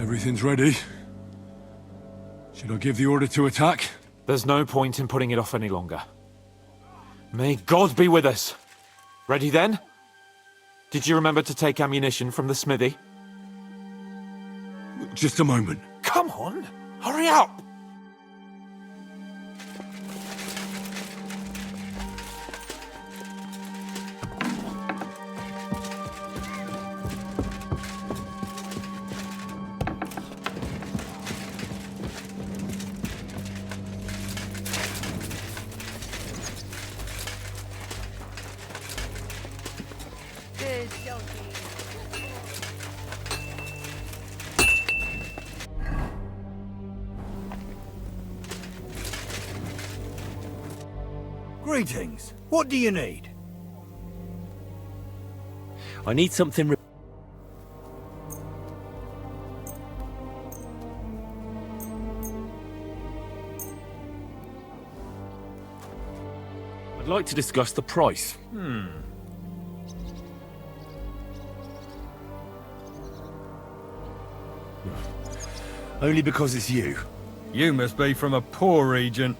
Everything's ready. Should I give the order to attack? There's no point in putting it off any longer. May God be with us. Ready then? Did you remember to take ammunition from the smithy? Just a moment. Come on, hurry up! Greetings. What do you need? I need something. I'd like to discuss the price. Only because it's you. You must be from a poor region.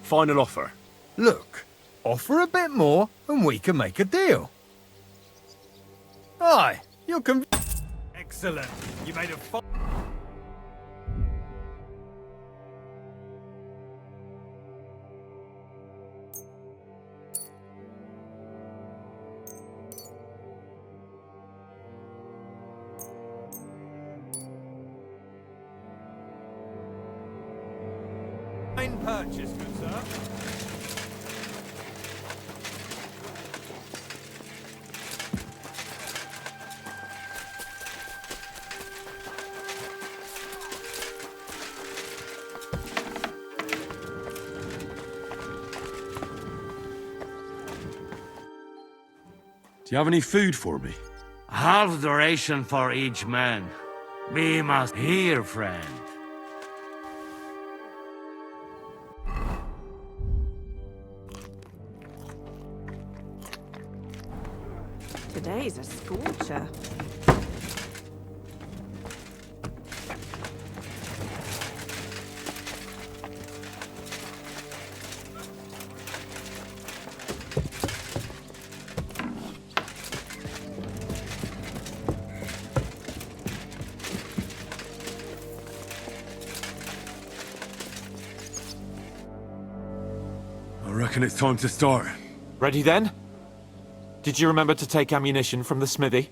Final offer. Look, offer a bit more and we can make a deal. Aye, you're Excellent. You made a fine purchase, good sir. Do you have any food for me? Half the ration for each man. We must hear, friend. Today's a scorcher. I reckon it's time to start. Ready then? Did you remember to take ammunition from the smithy?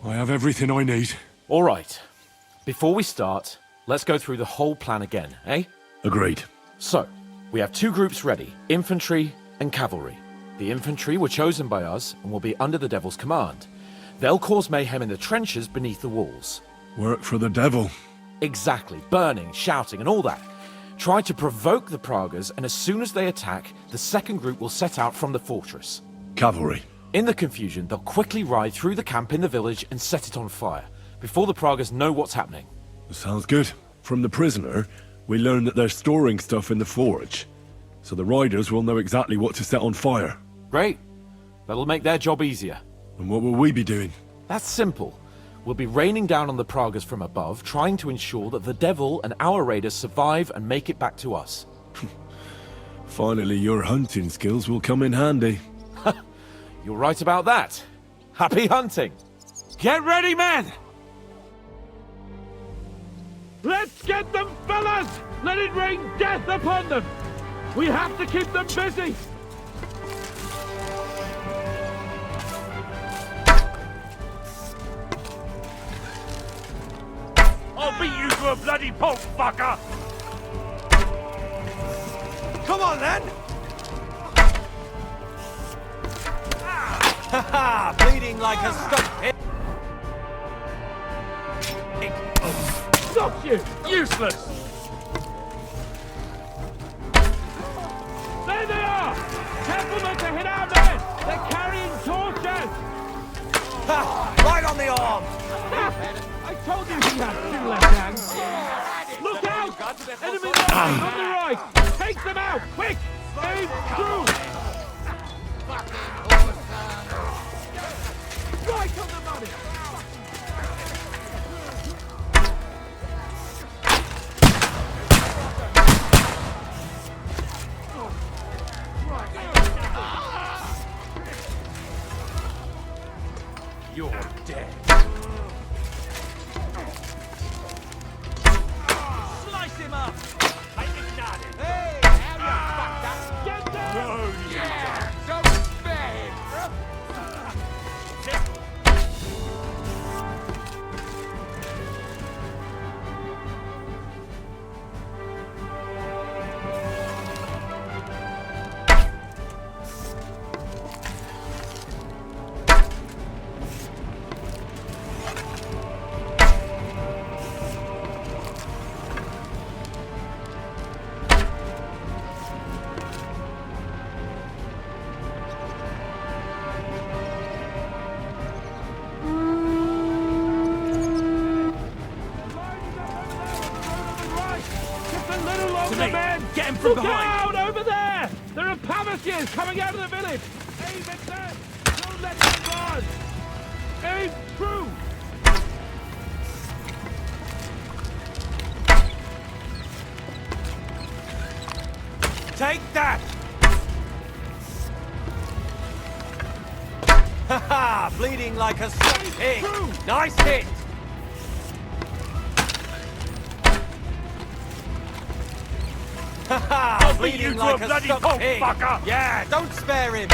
I have everything I need. All right. Before we start, let's go through the whole plan again, eh? Agreed. So, we have two groups ready, infantry and cavalry. The infantry were chosen by us and will be under the Devil's command. They'll cause mayhem in the trenches beneath the walls. Work for the devil. Exactly, burning, shouting and all that. Try to provoke the Pragas, and as soon as they attack, the second group will set out from the fortress. Cavalry. In the confusion, they'll quickly ride through the camp in the village and set it on fire, before the Pragas know what's happening. Sounds good. From the prisoner, we learned that they're storing stuff in the forge, so the riders will know exactly what to set on fire. Great. That'll make their job easier. And what will we be doing? That's simple. We'll be raining down on the Pragas from above, trying to ensure that the Devil and our raiders survive and make it back to us. Finally, your hunting skills will come in handy. You're right about that. Happy hunting! Get ready, men! Let's get them, fellas! Let it rain death upon them! We have to keep them busy! I'll beat you to a bloody pulp, fucker! Come on then! Ha! Bleeding like a stuck pig. Stop you! Useless! There they are! Careful not to hit our men! They're carrying torches! Ha! Right on the arm! I told you he had two left hands! Look out! Enemy line on the right! Take them out! Quick! Aim through! Right on the money! A little longer, me. men! Get him from Look behind. out, over there! There are Pavasiers coming out of the village! Aim at them! Don't let them run! Aim true! Take that! Ha! Bleeding like a stuck pig! Nice hit! Ha! Bleeding like a stuck pig! Fucker. Yeah, don't spare him!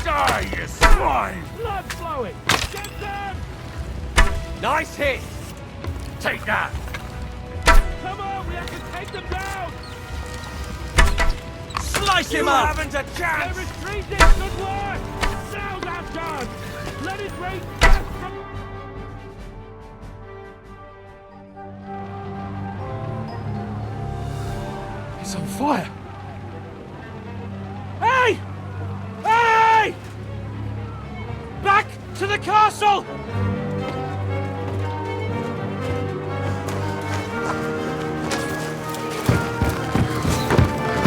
Die, you swine! Blood flowing! Get them! Nice hit! Take that! Come on, we have to take them down! Slice him up! You haven't a They're chance! retreating! Good work! Now's our chance! Let it rain death from... It's on fire! Hey! Hey! Back to the castle!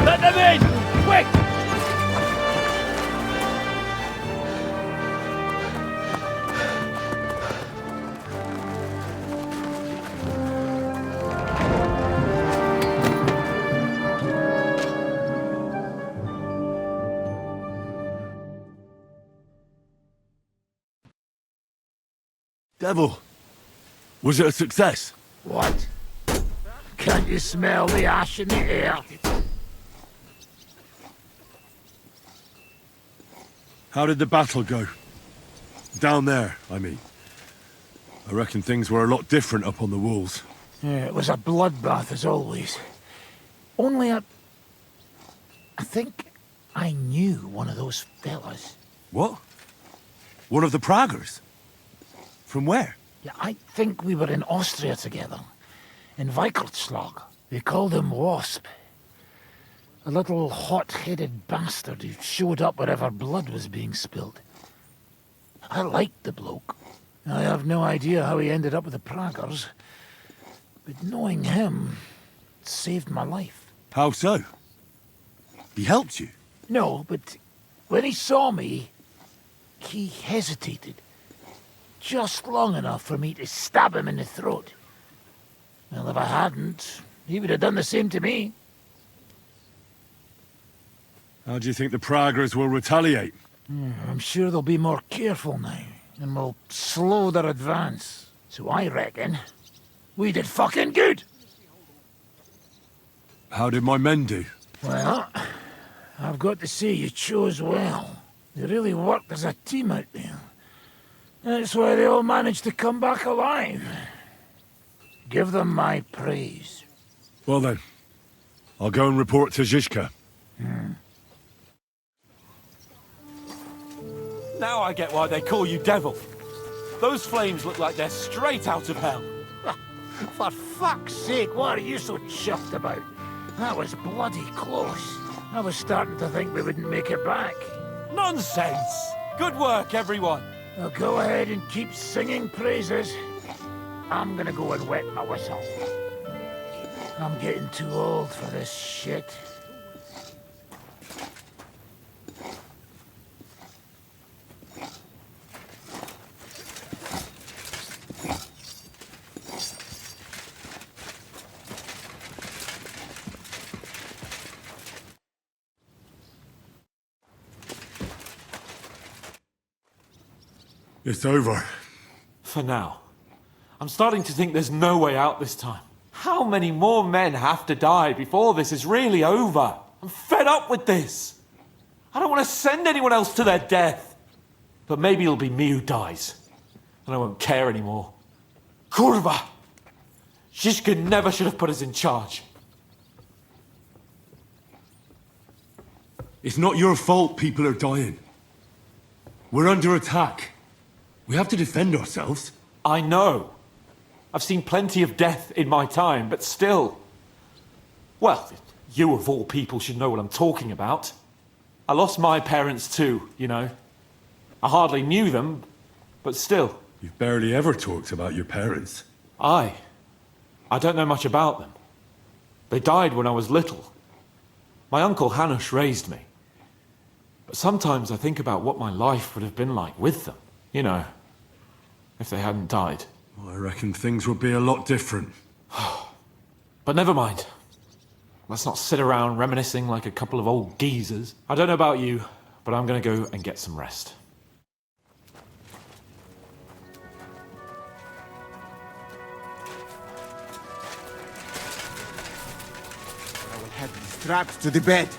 Let them in! Quick! Devil, was it a success? What? Can't you smell the ash in the air? How did the battle go? Down there, I mean. I reckon things were a lot different up on the walls. Yeah, it was a bloodbath as always. Only I think I knew one of those fellas. What? One of the Praggers? From where? Yeah, I think we were in Austria together. In Weikertslag. They called him Wasp. A little hot-headed bastard who showed up wherever blood was being spilled. I liked the bloke. I have no idea how he ended up with the Praggers. But knowing him saved my life. How so? He helped you? No, but when he saw me, he hesitated. Just long enough for me to stab him in the throat. Well, if I hadn't, he would have done the same to me. How do you think the Praggers will retaliate? I'm sure they'll be more careful now, and will slow their advance. So I reckon we did fucking good. How did my men do? Well, I've got to say you chose well. They really worked as a team out there. That's why they all managed to come back alive. Give them my praise. Well then, I'll go and report to Zizka. Now I get why they call you Devil. Those flames look like they're straight out of hell. For fuck's sake, what are you so chuffed about? That was bloody close. I was starting to think we wouldn't make it back. Nonsense! Good work, everyone. Now go ahead and keep singing praises. I'm gonna go and wet my whistle. I'm getting too old for this shit. It's over. For now. I'm starting to think there's no way out this time. How many more men have to die before this is really over? I'm fed up with this. I don't want to send anyone else to their death. But maybe it'll be me who dies. And I won't care anymore. Kurva! Zizka never should have put us in charge. It's not your fault people are dying. We're under attack. We have to defend ourselves. I know. I've seen plenty of death in my time, but still. Well, you of all people should know what I'm talking about. I lost my parents too, you know. I hardly knew them, but still. You've barely ever talked about your parents. I don't know much about them. They died when I was little. My uncle Hanush raised me. But sometimes I think about what my life would have been like with them. You know, if they hadn't died. I reckon things would be a lot different. But never mind. Let's not sit around reminiscing like a couple of old geezers. I don't know about you, but I'm gonna go and get some rest. I will have you strapped to the bed.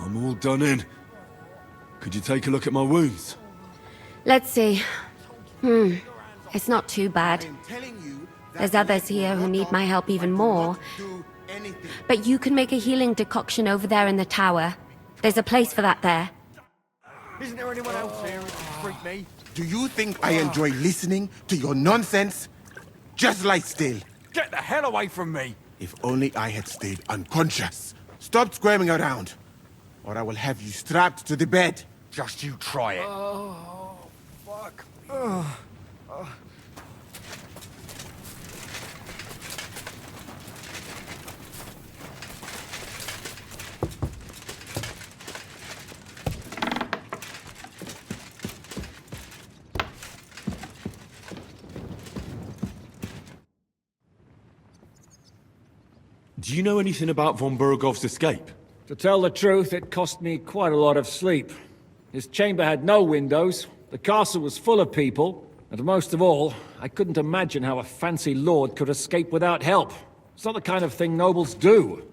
I'm all done in. Could you take a look at my wounds? Let's see. It's not too bad. I'm telling you that There's others here who need my help even more. do anything. But you can make a healing decoction over there in the tower. There's a place for that there. Isn't there anyone else here who can freak me? Do you think I enjoy listening to your nonsense? Just lie still. Get the hell away from me! If only I had stayed unconscious. Stop squirming around, or I will have you strapped to the bed. Just you try it. Do you know anything about von Burgov's escape? To tell the truth, it cost me quite a lot of sleep. His chamber had no windows, the castle was full of people, and most of all, I couldn't imagine how a fancy lord could escape without help. It's not the kind of thing nobles do.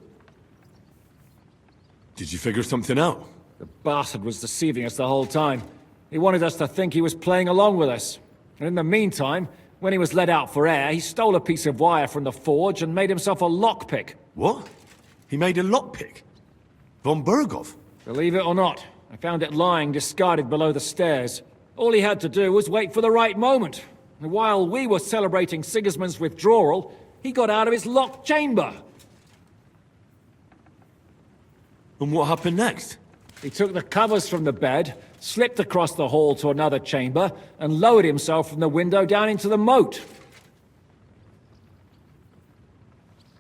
Did you figure something out? The bastard was deceiving us the whole time. He wanted us to think he was playing along with us. And in the meantime, when he was let out for air, he stole a piece of wire from the forge and made himself a lockpick. What? He made a lockpick? Von Burgov? Believe it or not, I found it lying discarded below the stairs. All he had to do was wait for the right moment. And while we were celebrating Sigismund's withdrawal, he got out of his locked chamber. And what happened next? He took the covers from the bed, slipped across the hall to another chamber, and lowered himself from the window down into the moat.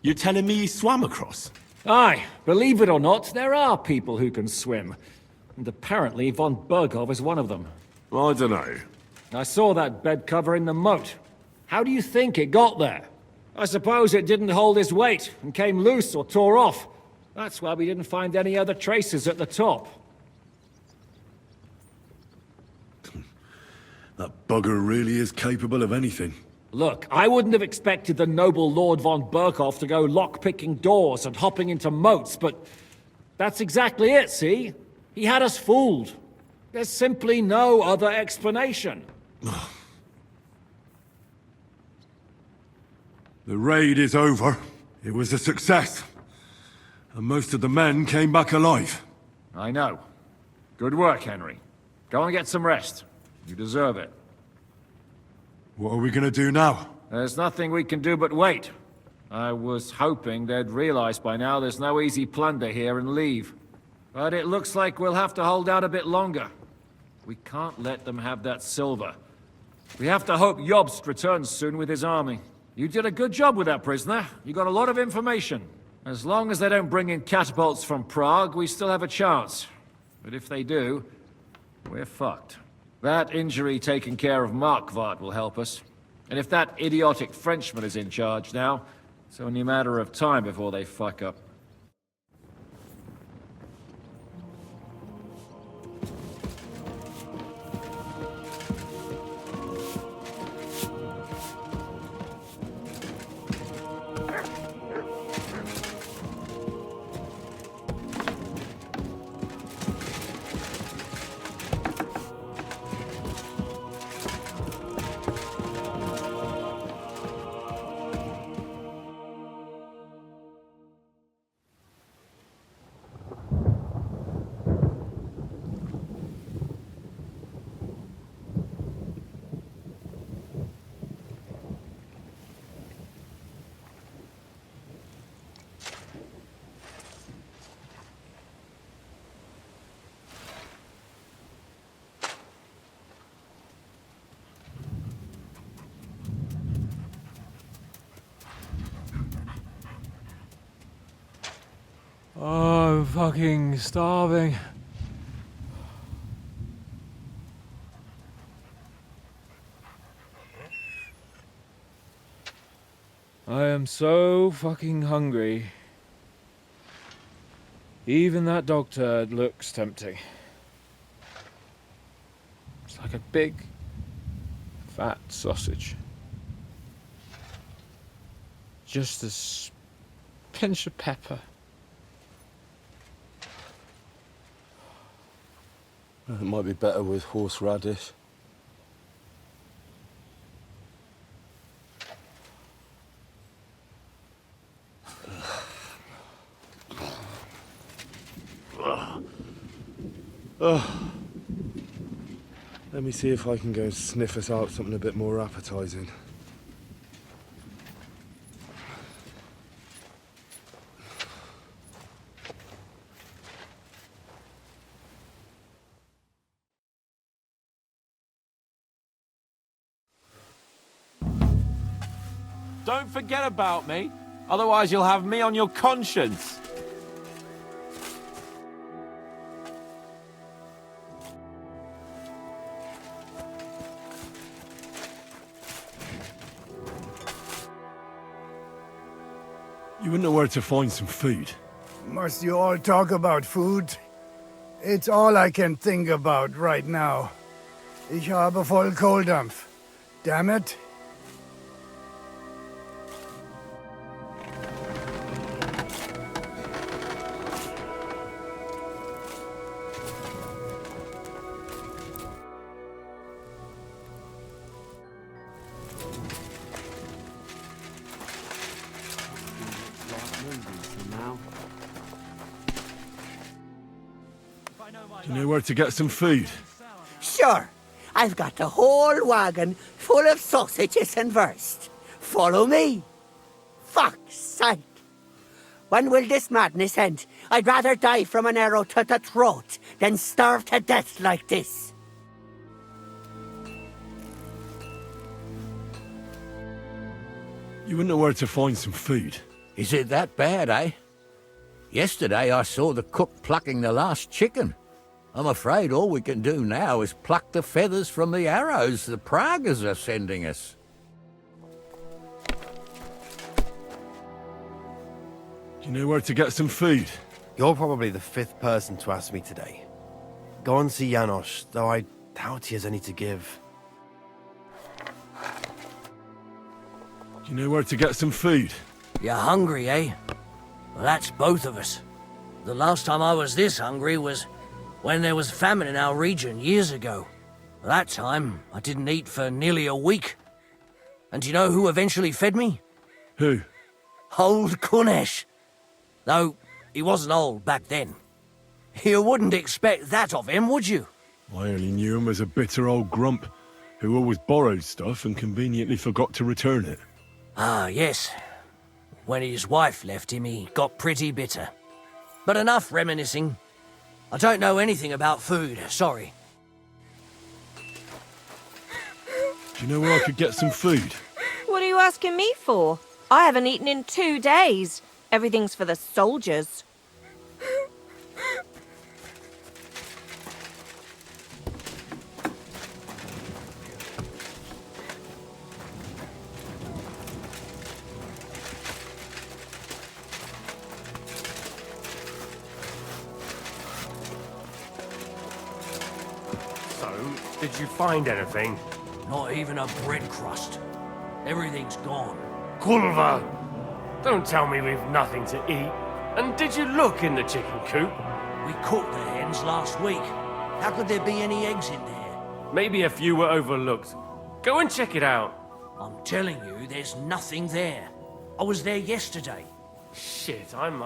You're telling me he swam across? Aye, believe it or not, there are people who can swim. And apparently von Burgov is one of them. I don't know. I saw that bed cover in the moat. How do you think it got there? I suppose it didn't hold his weight and came loose or tore off. That's why we didn't find any other traces at the top. That bugger really is capable of anything. Look, I wouldn't have expected the noble Lord von Burkhoff to go lock-picking doors and hopping into moats, but that's exactly it, see? He had us fooled. There's simply no other explanation. The raid is over. It was a success. And most of the men came back alive. I know. Good work, Henry. Go and get some rest. You deserve it. What are we gonna do now? There's nothing we can do but wait. I was hoping they'd realize by now there's no easy plunder here and leave. But it looks like we'll have to hold out a bit longer. We can't let them have that silver. We have to hope Jobst returns soon with his army. You did a good job with that prisoner. You got a lot of information. As long as they don't bring in catapults from Prague, we still have a chance. But if they do, we're fucked. That injury taking care of Markvart will help us. And if that idiotic Frenchman is in charge now, it's only a matter of time before they fuck up. Oh, I'm fucking starving. I am so fucking hungry. Even that dog turd looks tempting. It's like a big, fat sausage. Just a pinch of pepper. It might be better with horseradish. Let me see if I can go and sniff us out something a bit more appetizing. Don't forget about me, otherwise you'll have me on your conscience. You wouldn't know where to find some food. Must you all talk about food? It's all I can think about right now. Ich habe voll Kohldampf. Damn it. Do you know where to get some food? Sure. I've got the whole wagon full of sausages and wurst. Follow me. Fuck's sake. When will this madness end? I'd rather die from an arrow to the throat than starve to death like this. You wouldn't know where to find some food. Is it that bad, eh? Yesterday I saw the cook plucking the last chicken. I'm afraid all we can do now is pluck the feathers from the arrows the Pragas are sending us. Do you know where to get some food? You're probably the 5th person to ask me today. Go and see Janos, though I doubt he has any to give. Do you know where to get some food? You're hungry, eh? Well, that's both of us. The last time I was this hungry was when there was famine in our region years ago. That time, I didn't eat for nearly a week. And do you know who eventually fed me? Who? Old Kunesh. Though, he wasn't old back then. You wouldn't expect that of him, would you? I only knew him as a bitter old grump who always borrowed stuff and conveniently forgot to return it. Ah, yes. When his wife left him, he got pretty bitter. But enough reminiscing. I don't know anything about food, sorry. Do you know where I could get some food? What are you asking me for? I haven't eaten in 2 days. Everything's for the soldiers. Did you find anything? Not even a bread crust. Everything's gone. Culver! Don't tell me we've nothing to eat. And did you look in the chicken coop? We cooked the hens last week. How could there be any eggs in there? Maybe a few were overlooked. Go and check it out. I'm telling you, there's nothing there. I was there yesterday. Shit, I'm...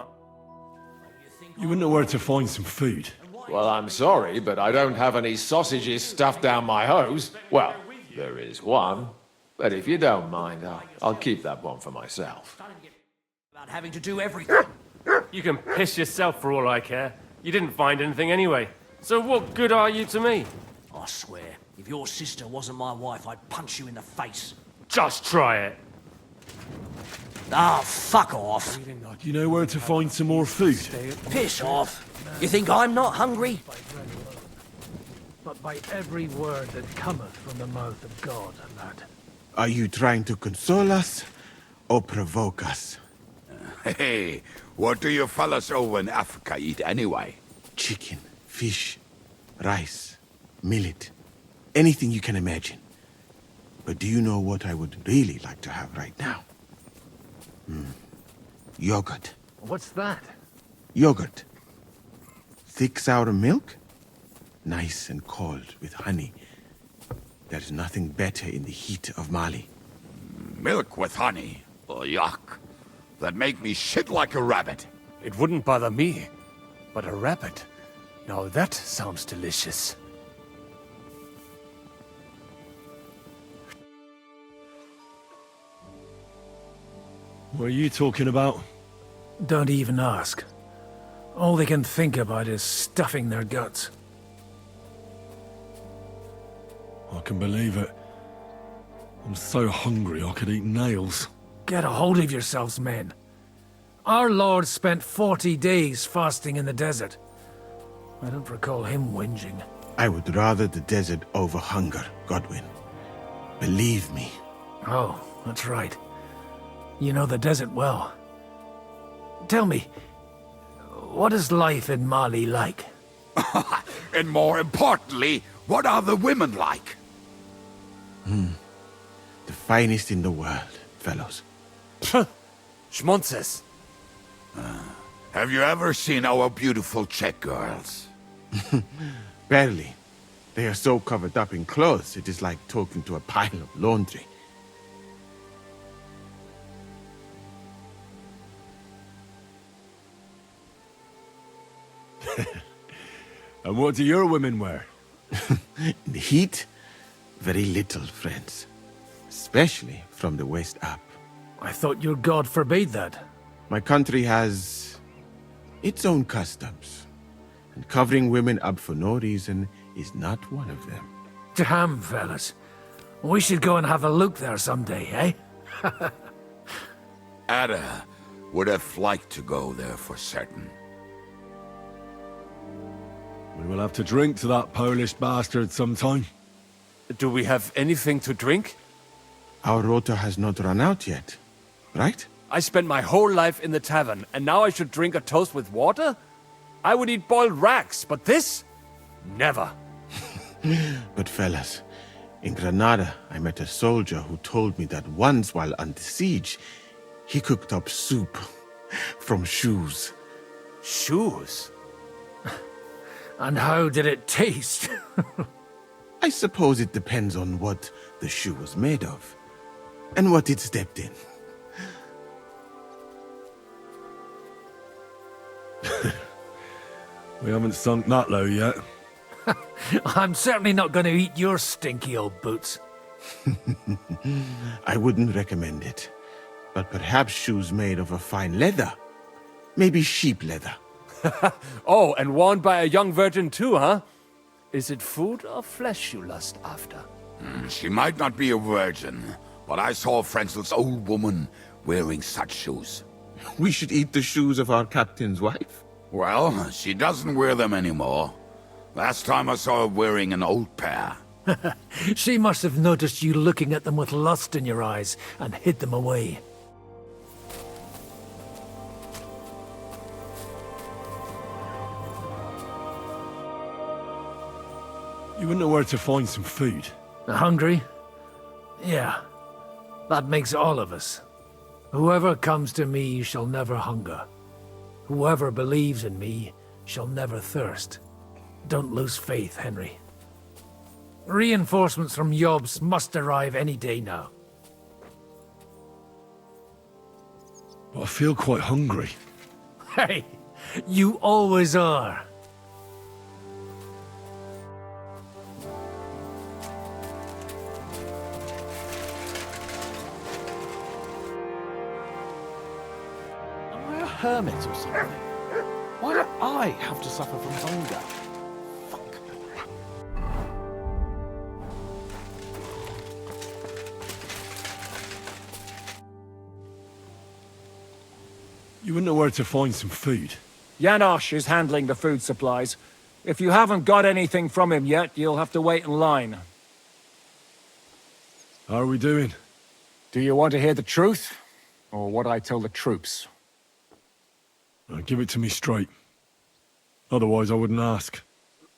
You wouldn't know where to find some food. Well, I'm sorry, but I don't have any sausages stuffed down my hose. Well, there is one. But if you don't mind, I'll keep that one for myself. About having to do everything. You can piss yourself for all I care. You didn't find anything anyway. So what good are you to me? I swear, if your sister wasn't my wife, I'd punch you in the face. Just try it. Ah, fuck off. Do you know where to find some more food? Piss off. You think I'm not hungry? But by every word that cometh from the mouth of God, lad. Are you trying to console us or provoke us? Hey, what do you fellas over in Africa eat anyway? Chicken, fish, rice, millet, anything you can imagine. But do you know what I would really like to have right now? Yogurt. What's that? Yogurt. Thick sour milk? Nice and cold with honey. There's nothing better in the heat of Mali. Milk with honey? Oh, yuck. That'd make me shit like a rabbit. It wouldn't bother me, but a rabbit. Now that sounds delicious. What are you talking about? Don't even ask. All they can think about is stuffing their guts. I can believe it. I'm so hungry I could eat nails. Get a hold of yourselves, men. Our Lord spent 40 days fasting in the desert. I don't recall him whinging. I would rather the desert over hunger, Godwin. Believe me. Oh, that's right. You know the desert well. Tell me, what is life in Mali like? And more importantly, what are the women like? The finest in the world, fellows. Schmonzes. Have you ever seen our beautiful Czech girls? Barely. They are so covered up in clothes, it is like talking to a pile of laundry. And what do your women wear? In the heat, very little, friends. Especially from the west up. I thought your god forbade that. My country has its own customs. And covering women up for no reason is not one of them. Damn, fellas. We should go and have a look there someday, eh? Ada would have liked to go there for certain. We will have to drink to that Polish bastard sometime. Do we have anything to drink? Our rota has not run out yet, right? I spent my whole life in the tavern, and now I should drink a toast with water? I would eat boiled rats, but this? Never. But fellas, in Granada, I met a soldier who told me that once while under siege, he cooked up soup from shoes. Shoes? And how did it taste? I suppose it depends on what the shoe was made of, and what it stepped in. We haven't sunk that low yet. I'm certainly not going to eat your stinky old boots. I wouldn't recommend it, but perhaps shoes made of a fine leather. Maybe sheep leather. Oh, and worn by a young virgin too, huh? Is it food or flesh you lust after? She might not be a virgin, but I saw Frenzel's old woman wearing such shoes. We should eat the shoes of our captain's wife. Well, she doesn't wear them anymore. Last time I saw her wearing an old pair. She must have noticed you looking at them with lust in your eyes and hid them away. You wouldn't know where to find some food. Hungry? Yeah. That makes all of us. Whoever comes to me shall never hunger. Whoever believes in me shall never thirst. Don't lose faith, Henry. Reinforcements from Yobs must arrive any day now. But I feel quite hungry. Hey, you always are. Am I a hermit or something? Why do I have to suffer from hunger? Fuck. You wouldn't know where to find some food. Janosch is handling the food supplies. If you haven't got anything from him yet, you'll have to wait in line. How are we doing? Do you want to hear the truth? Or what I tell the troops? Give it to me straight. Otherwise I wouldn't ask.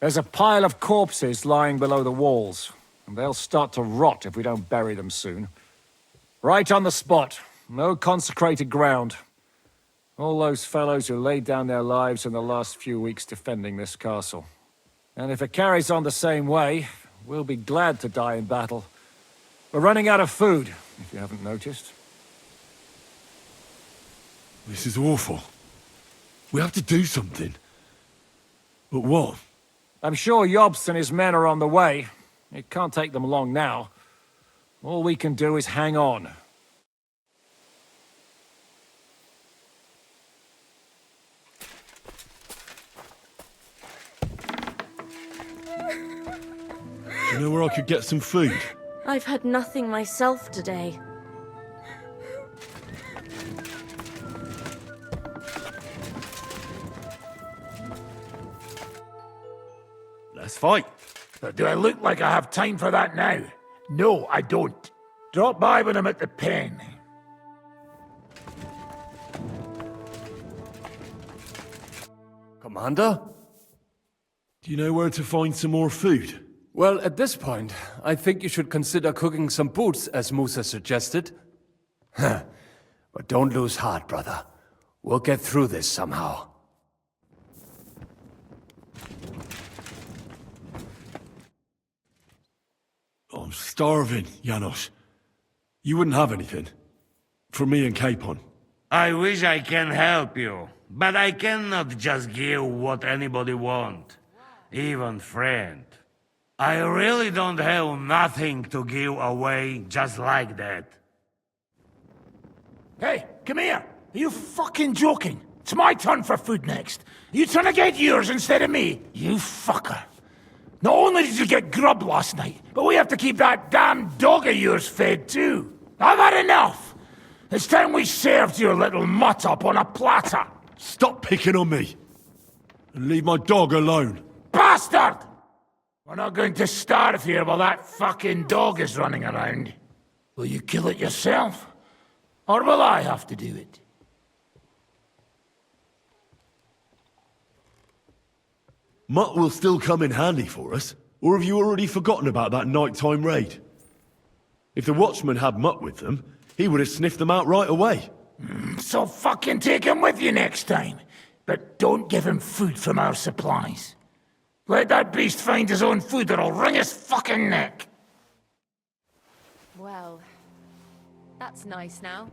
There's a pile of corpses lying below the walls, and they'll start to rot if we don't bury them soon. Right on the spot. No consecrated ground. All those fellows who laid down their lives in the last few weeks defending this castle. And if it carries on the same way, we'll be glad to die in battle. We're running out of food, if you haven't noticed. This is awful. We have to do something. But what? I'm sure Jobst and his men are on the way. It can't take them long now. All we can do is hang on. Do you know where I could get some food? I've had nothing myself today. Let's fight. Do I look like I have time for that now? No, I don't. Drop by when I'm at the pen. Commander? Do you know where to find some more food? Well, at this point, I think you should consider cooking some boots, as Musa suggested. But don't lose heart, brother. We'll get through this somehow. I'm starving, Janosch. You wouldn't have anything? For me and Capon. I wish I can help you, but I cannot just give what anybody want, even friend. I really don't have nothing to give away just like that. Hey, come here! Are you fucking joking? It's my turn for food next. You trying to get yours instead of me? You fucker. Not only did you get grub last night, but we have to keep that damn dog of yours fed too. I've had enough! It's time we served your little mutt up on a platter. Stop picking on me! And leave my dog alone. Bastard! We're not going to starve here while that fucking dog is running around. Will you kill it yourself? Or will I have to do it? Mutt will still come in handy for us. Or have you already forgotten about that nighttime raid? If the watchman had Mutt with them, he would have sniffed them out right away. So fucking take him with you next time. But don't give him food from our supplies. Let that beast find his own food or I'll wring his fucking neck. Well, that's nice now.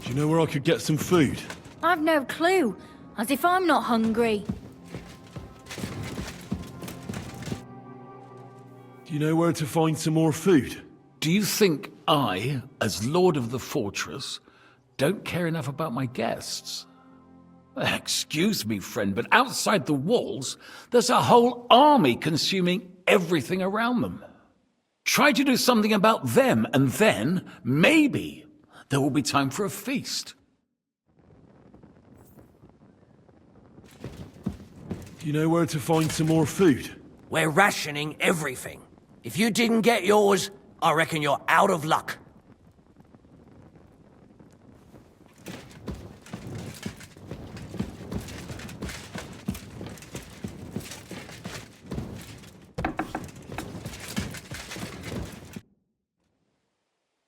Do you know where I could get some food? I've no clue. As if I'm not hungry. Do you know where to find some more food? Do you think I, as Lord of the Fortress, don't care enough about my guests? Excuse me, friend, but outside the walls, there's a whole army consuming everything around them. Try to do something about them, and then, maybe, there will be time for a feast. Do you know where to find some more food? We're rationing everything. If you didn't get yours, I reckon you're out of luck.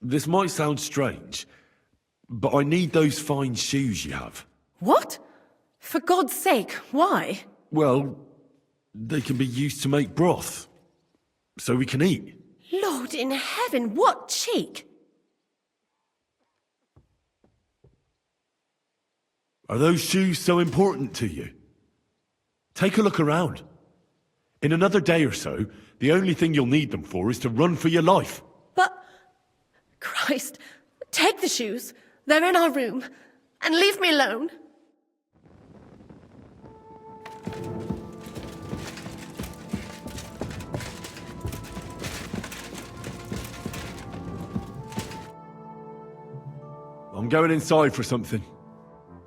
This might sound strange, but I need those fine shoes you have. What? For God's sake, why? Well, they can be used to make broth, so we can eat. Lord in heaven, what cheek! Are those shoes so important to you? Take a look around. In another day or so, The only thing you'll need them for is to run for your life. But... Christ, take the shoes. They're in our room. And leave me alone. I'm going inside for something.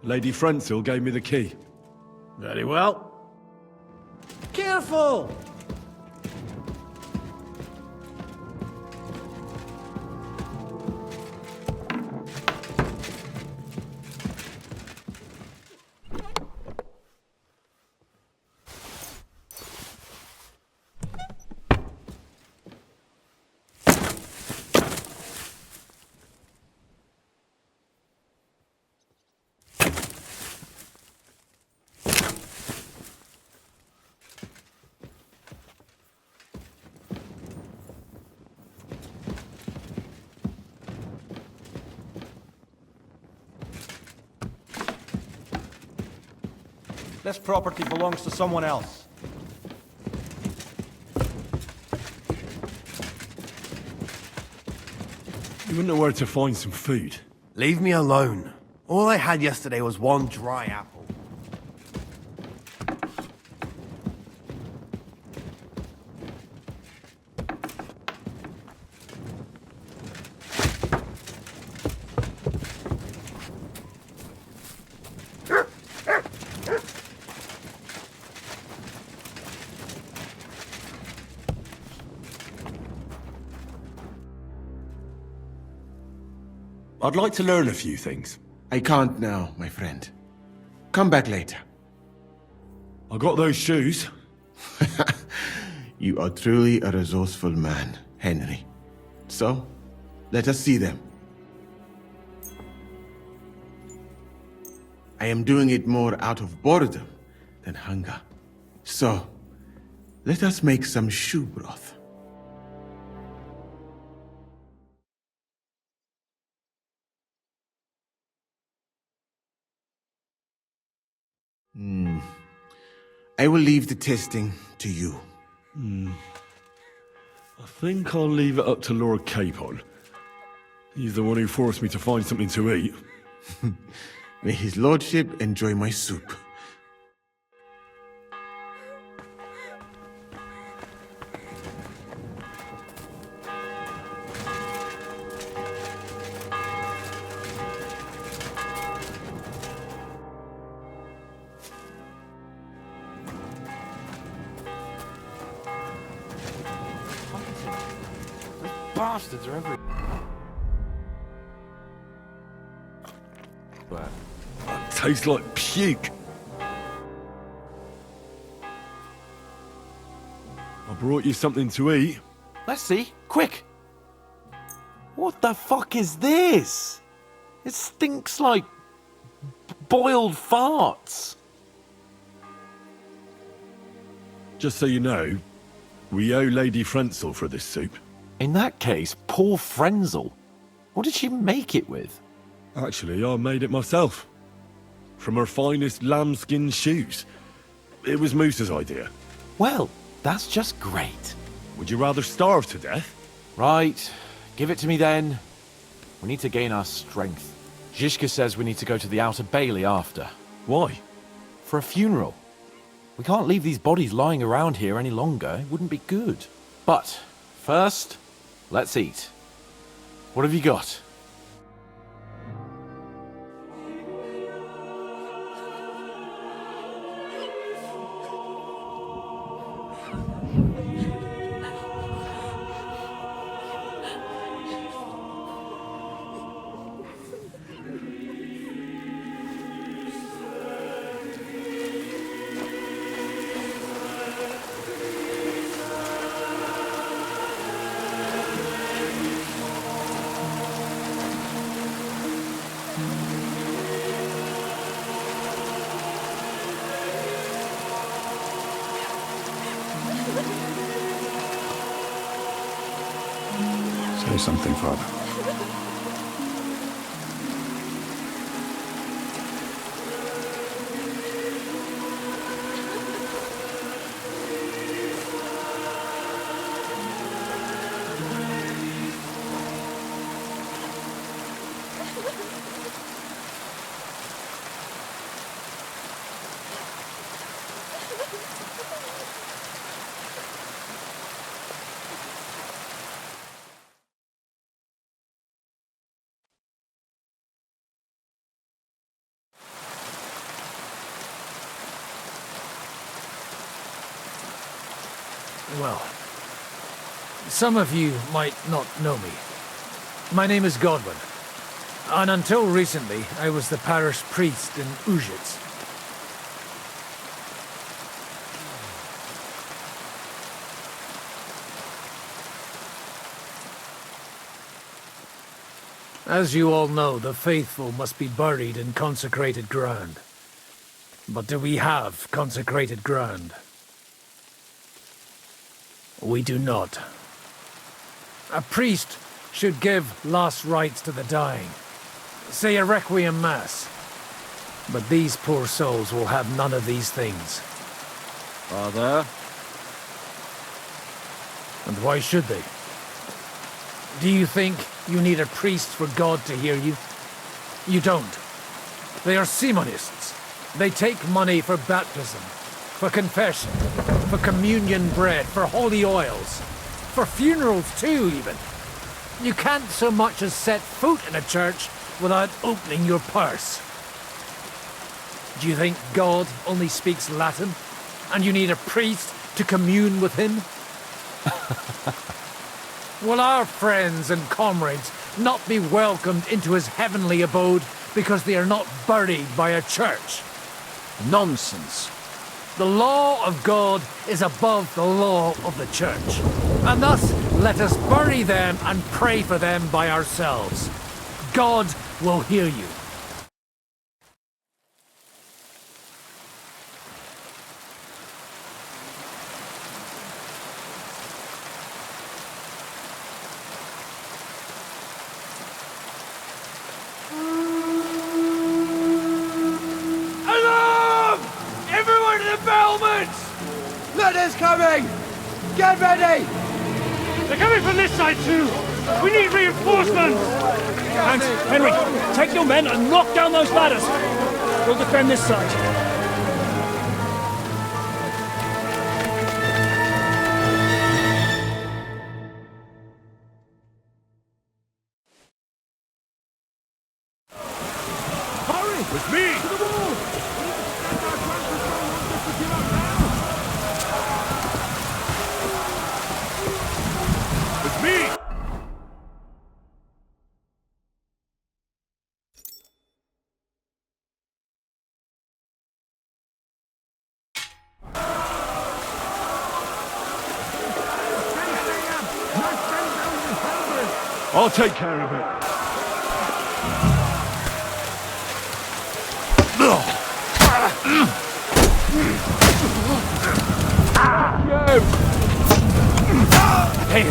Lady Frenzel gave me the key. Very well. Careful! This property belongs to someone else. You wouldn't know where to find some food. Leave me alone. All I had yesterday was one dry apple. I'd like to learn a few things. I can't now, my friend. Come back later. I got those shoes. You are truly a resourceful man, Henry. So, let us see them. I am doing it more out of boredom than hunger. So, let us make some shoe broth. I will leave the testing to you. I think I'll leave it up to Lord Capon. He's the one who forced me to find something to eat. May his lordship enjoy my soup. Bastards are everywhere. That tastes like puke. I brought you something to eat. Let's see. Quick! What the fuck is this? It stinks like boiled farts. Just so you know, we owe Lady Frenzel for this soup. In that case, poor Frenzel. What did she make it with? Actually, I made it myself. From her finest lambskin shoes. It was Moose's idea. Well, that's just great. Would you rather starve to death? Right. Give it to me then. We need to gain our strength. Zizka says we need to go to the Outer Bailey after. Why? For a funeral. We can't leave these bodies lying around here any longer. It wouldn't be good. But, first, let's eat. What have you got? Say something, Father. Well, some of you might not know me. My name is Godwin, and until recently, I was the parish priest in Ujitz. As you all know, the faithful must be buried in consecrated ground. But do we have consecrated ground? We do not. A priest should give last rites to the dying. Say a requiem mass. But these poor souls will have none of these things. Father? And why should they? Do you think you need a priest for God to hear you? You don't. They are Simonists. They take money for baptism, for confession, for communion bread, for holy oils, for funerals too, even. You can't so much as set foot in a church without opening your purse. Do you think God only speaks Latin, and you need a priest to commune with him? Will our friends and comrades not be welcomed into his heavenly abode because they are not buried by a church? Nonsense. The law of God is above the law of the church, and thus let us bury them and pray for them by ourselves. God will hear you. Letters coming! Get ready! They're coming from this side too! We need reinforcements! Hanks, Henry, take your men and knock down those ladders! We'll defend this side. Hurry! With me! To the wall! Me! I'll take care of it. Hey!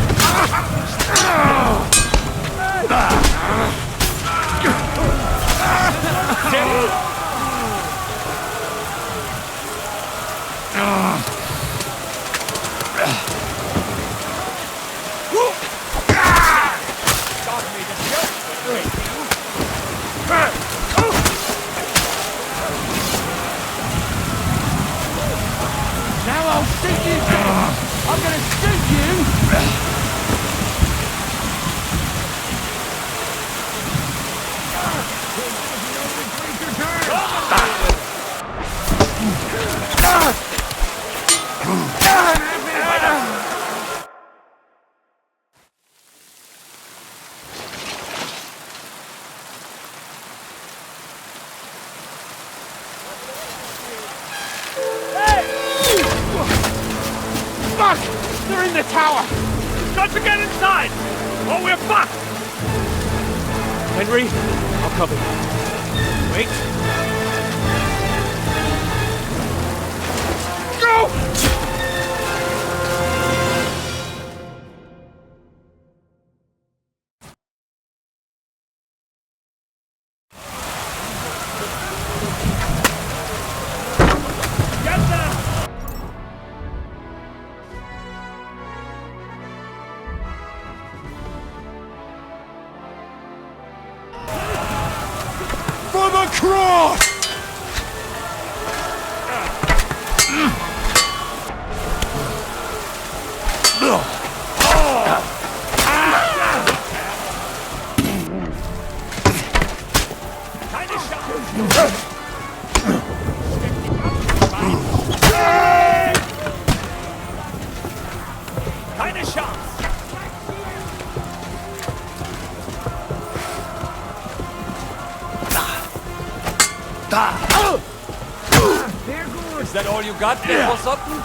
Now I'll shoot you down! I'm gonna shoot you! Fuck! They're in the tower! We've got to get inside! Or we're fucked! Henry, I'll cover you. Wait. Go! For the cross! Is that all you got, Uncle Sutton?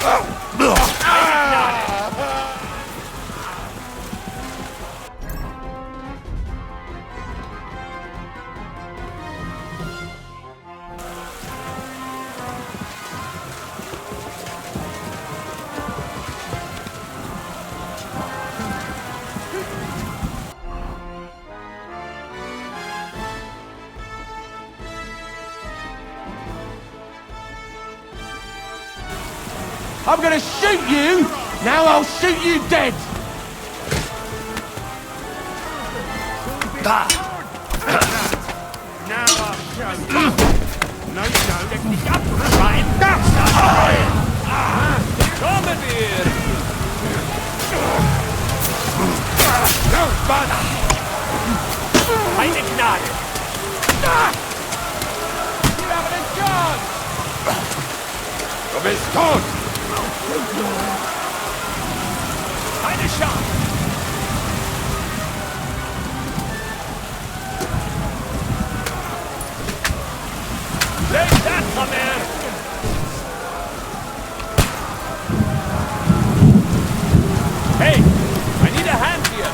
I'm gonna shoot you! Now I'll shoot you dead! Now I'll show you. No, you don't. Right, that's Commandeer! No, bud! Keine Gnade! You haven't a chance! Du bist tot! Keine Chance! Take that, Hammer! Hey! I need a hand here!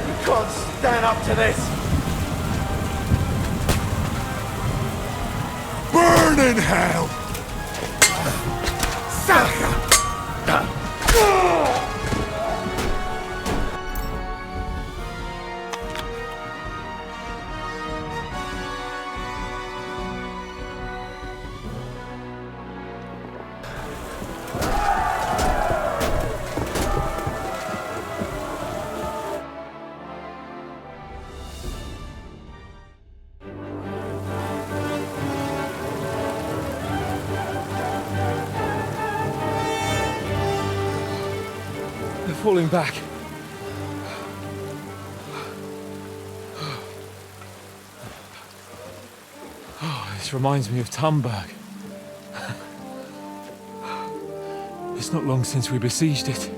You can't stand up to this! Burn in hell! Sucker! Falling back. Oh, this reminds me of Tamberg. It's not long since we besieged it.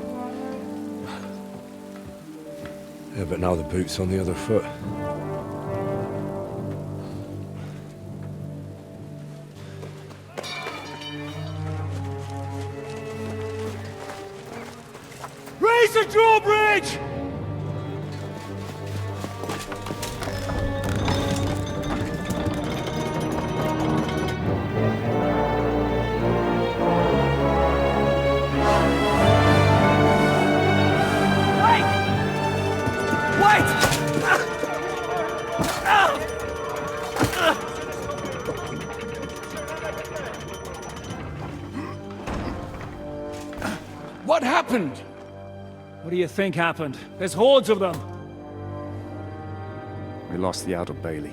Yeah, but now the boot's on the other foot. Raise the drawbridge! What happened? What do you think happened? There's hordes of them. We lost the Outer Bailey.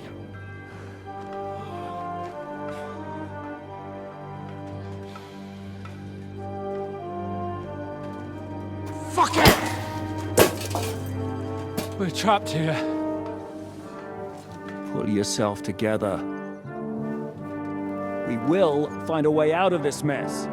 Fuck it! We're trapped here. Pull yourself together. We will find a way out of this mess.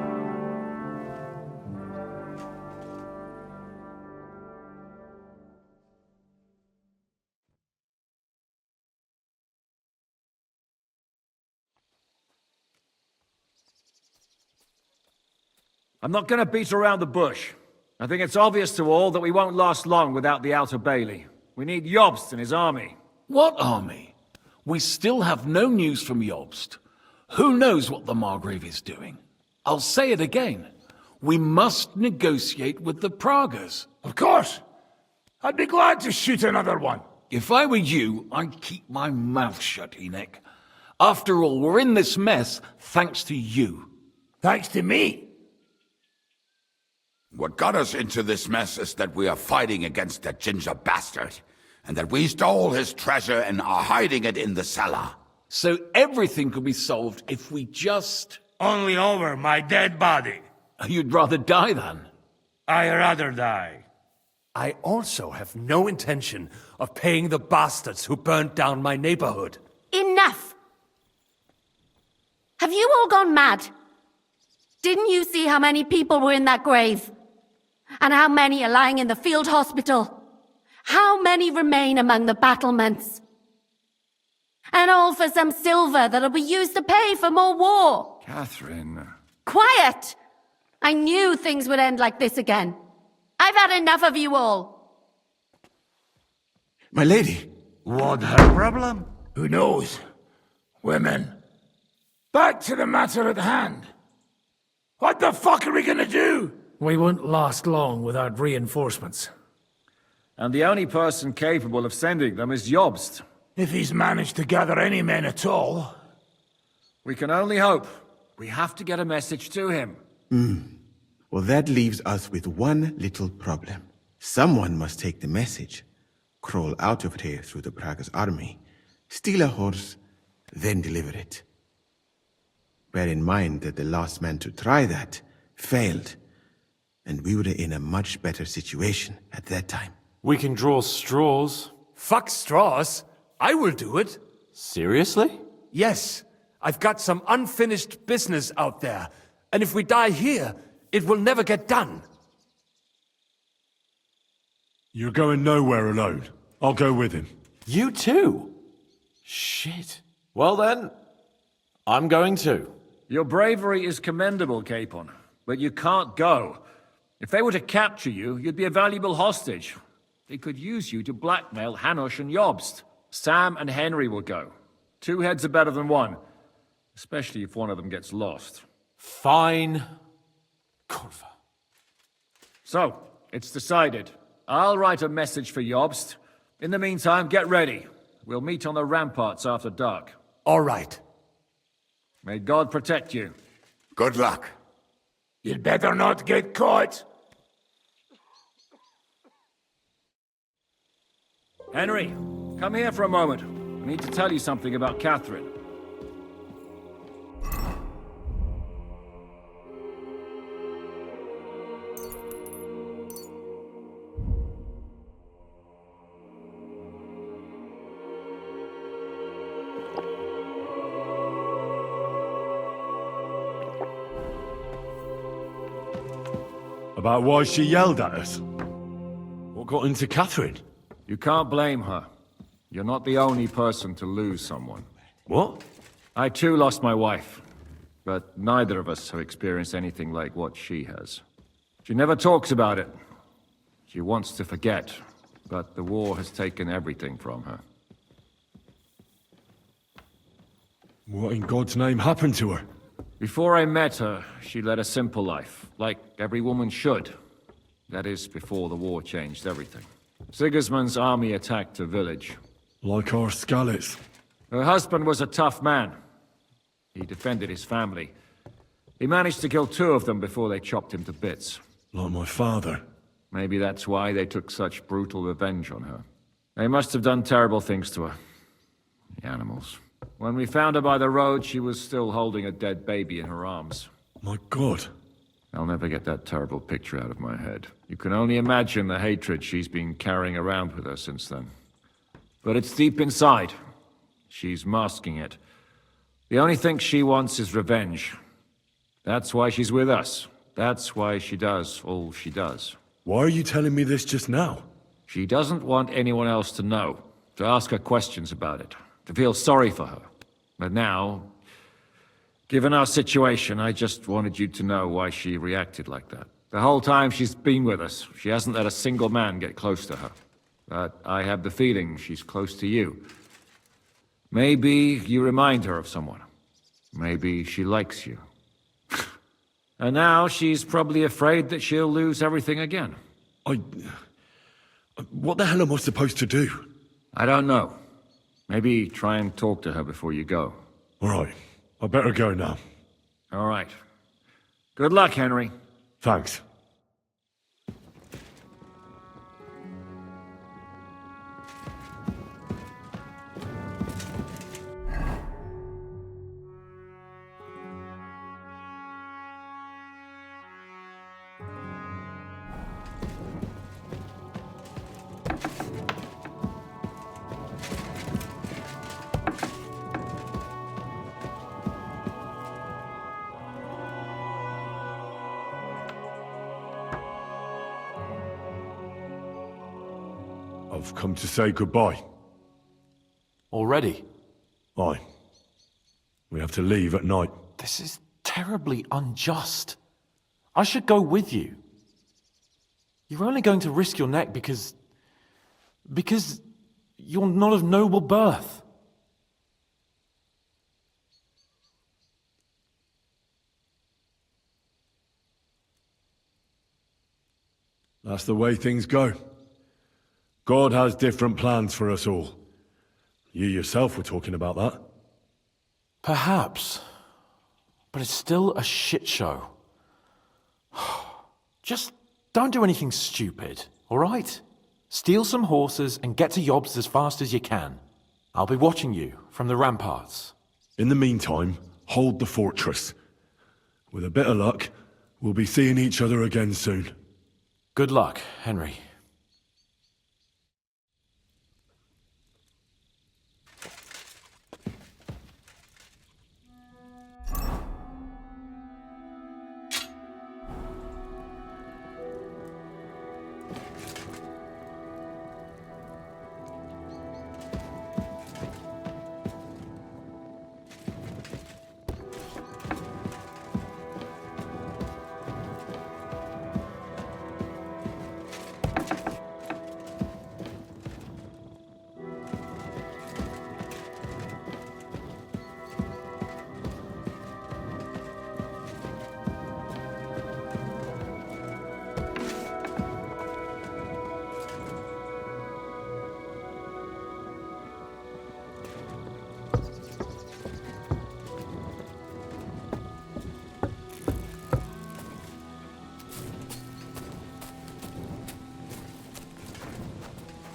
I'm not going to beat around the bush. I think it's obvious to all that we won't last long without the Outer Bailey. We need Jobst and his army. What army? We still have no news from Jobst. Who knows what the Margrave is doing? I'll say it again. We must negotiate with the Pragas. Of course! I'd be glad to shoot another one. If I were you, I'd keep my mouth shut, Enoch. After all, we're in this mess thanks to you. Thanks to me? What got us into this mess is that we are fighting against that ginger bastard, and that we stole his treasure and are hiding it in the cellar. So everything could be solved if we just... Only over my dead body. You'd rather die then? I'd rather die. I also have no intention of paying the bastards who burnt down my neighborhood. Enough! Have you all gone mad? Didn't you see how many people were in that grave? And how many are lying in the field hospital? How many remain among the battlements? And all for some silver that'll be used to pay for more war. Catherine. Quiet! I knew things would end like this again. I've had enough of you all. My lady. What her problem? Who knows? Women. Back to the matter at hand. What the fuck are we gonna do? We won't last long without reinforcements. And the only person capable of sending them is Jobst. If he's managed to gather any men at all. We can only hope. We have to get a message to him. Well, that leaves us with one little problem. Someone must take the message, crawl out of here through the Prague's army, steal a horse, then deliver it. Bear in mind that the last man to try that failed, and we were in a much better situation at that time. We can draw straws. Fuck straws. I will do it. Seriously? Yes. I've got some unfinished business out there, and if we die here, it will never get done. You're going nowhere alone. I'll go with him. You too? Shit. Well then, I'm going too. Your bravery is commendable, Capon, but you can't go. If they were to capture you, you'd be a valuable hostage. They could use you to blackmail Hanush and Jobst. Sam and Henry will go. 2 heads are better than 1, especially if one of them gets lost. Fine. Kurva. So, it's decided. I'll write a message for Jobst. In the meantime, get ready. We'll meet on the ramparts after dark. All right. May God protect you. Good luck. You'd better not get caught. Henry, come here for a moment. I need to tell you something about Catherine. About why she yelled at us? What got into Catherine? You can't blame her. You're not the only person to lose someone. What? I too lost my wife, but neither of us have experienced anything like what she has. She never talks about it. She wants to forget, but the war has taken everything from her. What in God's name happened to her? Before I met her, she led a simple life, like every woman should. That is, before the war changed everything. Sigismund's army attacked a village. Like our Skalitz. Her husband was a tough man. He defended his family. He managed to kill 2 of them before they chopped him to bits. Like my father. Maybe that's why they took such brutal revenge on her. They must have done terrible things to her. The animals. When we found her by the road, she was still holding a dead baby in her arms. My God. I'll never get that terrible picture out of my head. You can only imagine the hatred she's been carrying around with her since then. But it's deep inside. She's masking it. The only thing she wants is revenge. That's why she's with us. That's why she does all she does. Why are you telling me this just now? She doesn't want anyone else to know, to ask her questions about it, to feel sorry for her. But now, given our situation, I just wanted you to know why she reacted like that. The whole time she's been with us, she hasn't let a single man get close to her. But I have the feeling she's close to you. Maybe you remind her of someone. Maybe she likes you. And now she's probably afraid that she'll lose everything again. What the hell am I supposed to do? I don't know. Maybe try and talk to her before you go. All right. I better go now. All right. Good luck, Henry. Thanks. I've come to say goodbye. Already? Aye. We have to leave at night. This is terribly unjust. I should go with you. You're only going to risk your neck because you're not of noble birth. That's the way things go. God has different plans for us all. You yourself were talking about that. Perhaps. But it's still a shit show. Just don't do anything stupid, all right? Steal some horses and get to Yobs as fast as you can. I'll be watching you from the ramparts. In the meantime, hold the fortress. With a bit of luck, we'll be seeing each other again soon. Good luck, Henry.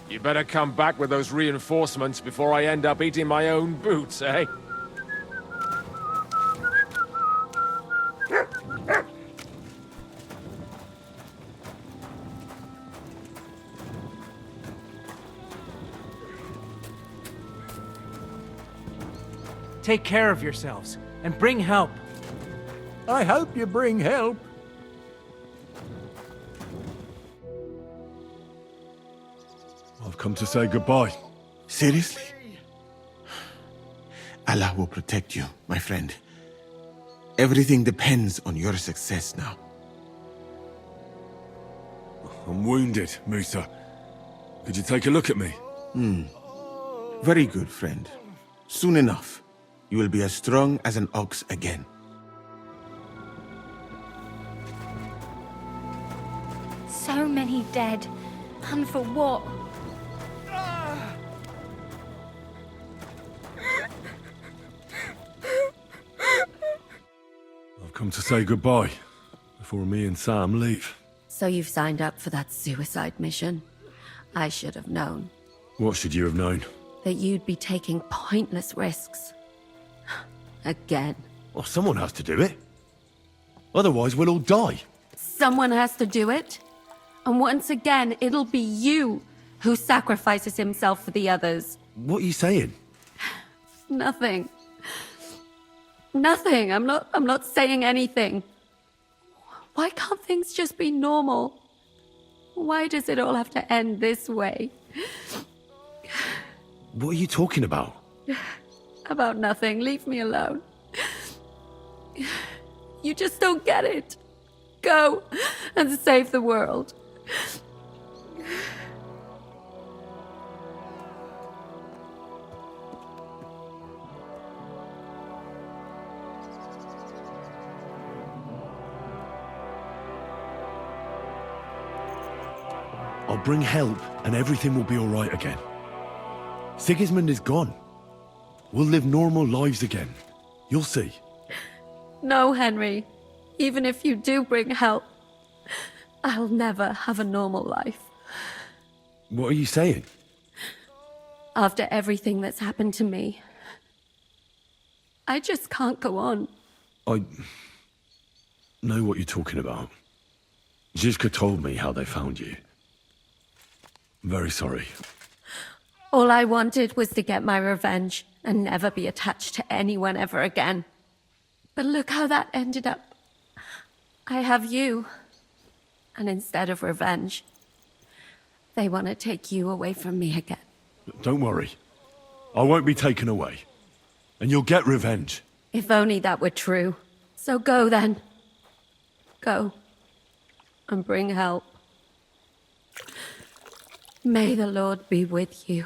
You better come back with those reinforcements before I end up eating my own boots, eh? Take care of yourselves, and bring help. I hope you bring help. I've come to say goodbye. Seriously? Allah will protect you, my friend. Everything depends on your success now. I'm wounded, Musa. Could you take a look at me? Very good, friend. Soon enough, you will be as strong as an ox again. So many dead. And for what? I've come to say goodbye before me and Sam leave. So you've signed up for that suicide mission? I should have known. What should you have known? That you'd be taking pointless risks. Again. Well, someone has to do it. Otherwise, we'll all die. Someone has to do it. And once again, it'll be you who sacrifices himself for the others. What are you saying? Nothing. Nothing. I'm not saying anything. Why can't things just be normal? Why does it all have to end this way? What are you talking about? About nothing. Leave me alone. You just don't get it. Go and save the world. I'll bring help and everything will be all right again. Sigismund is gone. We'll live normal lives again. You'll see. No, Henry. Even if you do bring help, I'll never have a normal life. What are you saying? After everything that's happened to me, I just can't go on. I know what you're talking about. Zizka told me how they found you. I'm very sorry. All I wanted was to get my revenge and never be attached to anyone ever again. But look how that ended up. I have you. And instead of revenge, They want to take you away from me again. Don't worry. I won't be taken away. And you'll get revenge. If only that were true. So go then. Go. And bring help. May the Lord be with you.